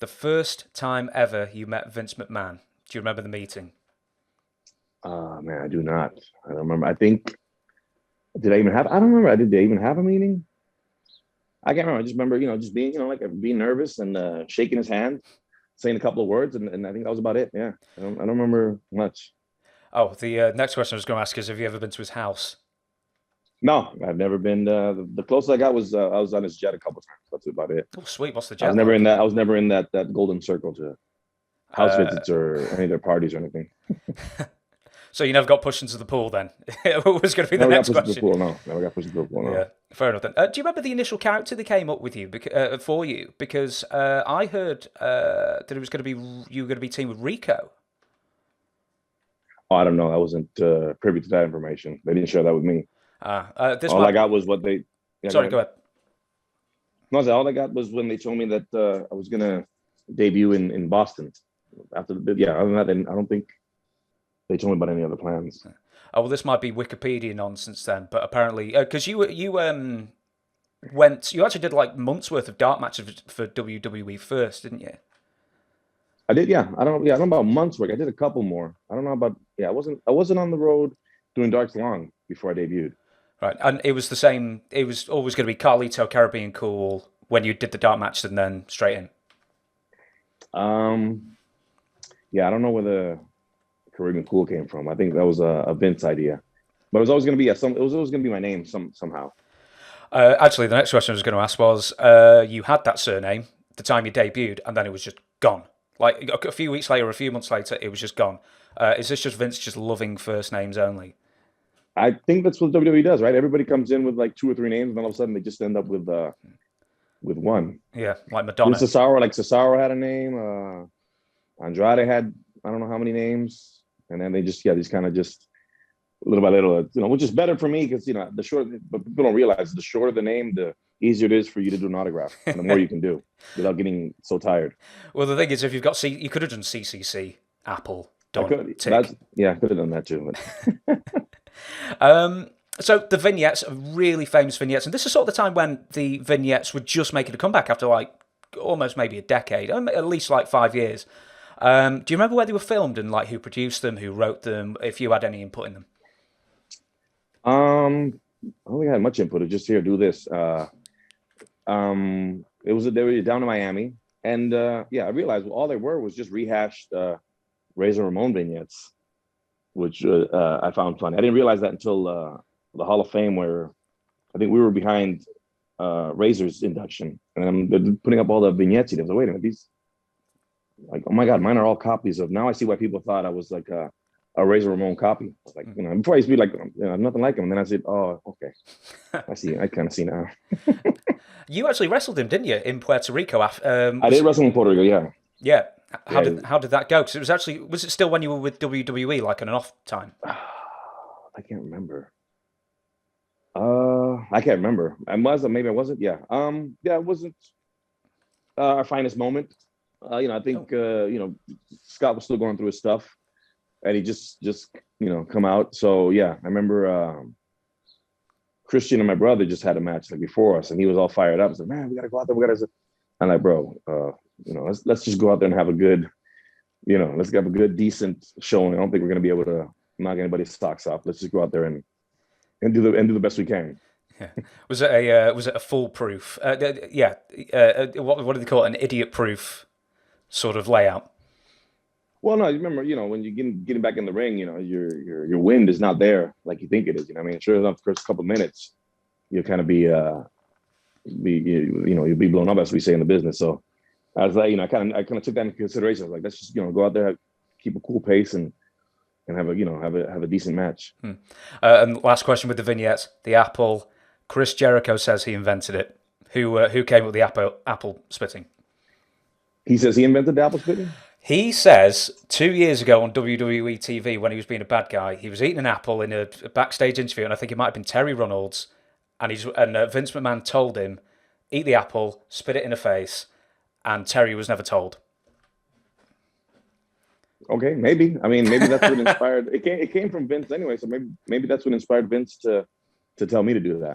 The first time ever you met Vince McMahon. Do you remember the meeting? Man, I do not. I don't remember. I think did I even have? I don't remember. Did they even have a meeting? I can't remember. I just remember, just being, like being nervous and shaking his hand, saying a couple of words, and I think that was about it. Yeah, I don't remember much. Oh, the next question I was going to ask is, have you ever been to his house? No, I've never been. The closest I got was I was on his jet a couple times. That's about it. Oh, sweet. What's the I was jet never in like? that. I was never in that golden circle to house Uh, visits or any of their parties or anything. so you never got pushed into the pool then? It was going to be the Never got next pushed into the question. pool. No, never got pushed into the pool. Yeah, No. fair enough then. Do you remember the initial character they came up with you for you? Because I heard that it was going to be you were going to be teamed with Rico. Oh, I don't know. I wasn't privy to that information. They didn't share that with me. This All I might be. got was what they. Yeah, go Sorry, go ahead. ahead. No, all I got was when they told me that I was gonna debut in Boston. After the yeah, other than that, then I don't think they told me about any other plans. Oh well, this might be Wikipedia nonsense then, but apparently, because went, you actually did like months worth of dark matches for WWE first, didn't you? I did, yeah. I don't know about months work. I did a couple more. I don't know about, yeah. I wasn't on the road doing darks long before I debuted. Right, and it was the same. It was always going to be Carlito, Caribbean Cool when you did the dark match, and then straight in. Um, yeah, I don't know where the Caribbean Cool came from. I think that was a Vince idea, but it was always going to be it was always going to be my name somehow. Actually, the next question I was going to ask was, you had that surname the time you debuted, and then it was just gone. Like a few weeks later, a few months later, it was just gone. Is this just Vince just loving first names only? I think that's what WWE does, right? Everybody comes in with like two or three names, and then all of a sudden they just end up with one. Yeah, like Then Madonna. Cesaro had a name. Andrade had I don't know how many names, and then they just these kind of just little by little, which is better for me because the shorter, but people don't realize the shorter the name, the easier it is for you to do an autograph, and the more you can do without getting so tired. Well, the thing is, if you've got you could have done CCC, Apple, I done, could tick. I could have done that too, but So the vignettes are really famous vignettes, and this is sort of the time when the vignettes were just making a comeback after like almost maybe a decade, at least like 5 years. Do you remember where they were filmed and like who produced them, who wrote them, if you had any input in them? I don't think I had much input. Just here, do this. It was they were down in Miami, and yeah, I realized all they were was just rehashed Razor Ramon vignettes, which I found funny. I didn't realize that until the Hall of Fame, where I think we were behind Razor's induction, and they're putting up all the vignettes. I was like, wait a minute, these like, oh my god, mine are all copies of. Now I see why people thought I was like a Razor Ramon copy. I was like, before I used to be like, nothing like him, and then I said, oh, okay, I see. I kind of see now. You actually wrestled him, didn't you, in Puerto Rico? I did wrestle in Puerto Rico, yeah, Yeah. How yeah. did that go? Because it was actually, was it still when you were with WWE, like on an off time? I can't remember. I can't remember. Maybe I wasn't. Yeah. Yeah, it wasn't our finest moment. I Oh, think Scott was still going through his stuff, and he just come out. So yeah, I remember Christian and my brother just had a match like before us, and he was all fired up. He's like, man, we gotta go out there. We gotta. I'm like, bro, let's just go out there and have a good, let's have a good, decent showing. I don't think we're gonna be able to knock anybody's socks off. Let's just go out there and do the best we can. yeah. Was it a foolproof? Yeah. What do they call it? An idiot proof sort of layout. Well, no, you remember, when you getting back in the ring, your wind is not there like you think it is. I mean, sure enough, the first couple of minutes, you'll kind of you'll be blown up, as we say in the business. So I was like, I kind of took that into consideration. I was like, let's just go out there, keep a cool pace, and have a decent match. And last question with the vignettes: the apple. Chris Jericho says he invented it. Who came up with the apple spitting? He says he invented the apple spitting. He says 2 years ago on WWE TV when he was being a bad guy, he was eating an apple in a backstage interview, and I think it might have been Terry Runnels, and Vince McMahon told him, "Eat the apple, spit it in the face," and Terry was never told. Okay, maybe. I mean, maybe that's what inspired it. Came from Vince anyway, so maybe that's what inspired Vince to tell me to do that.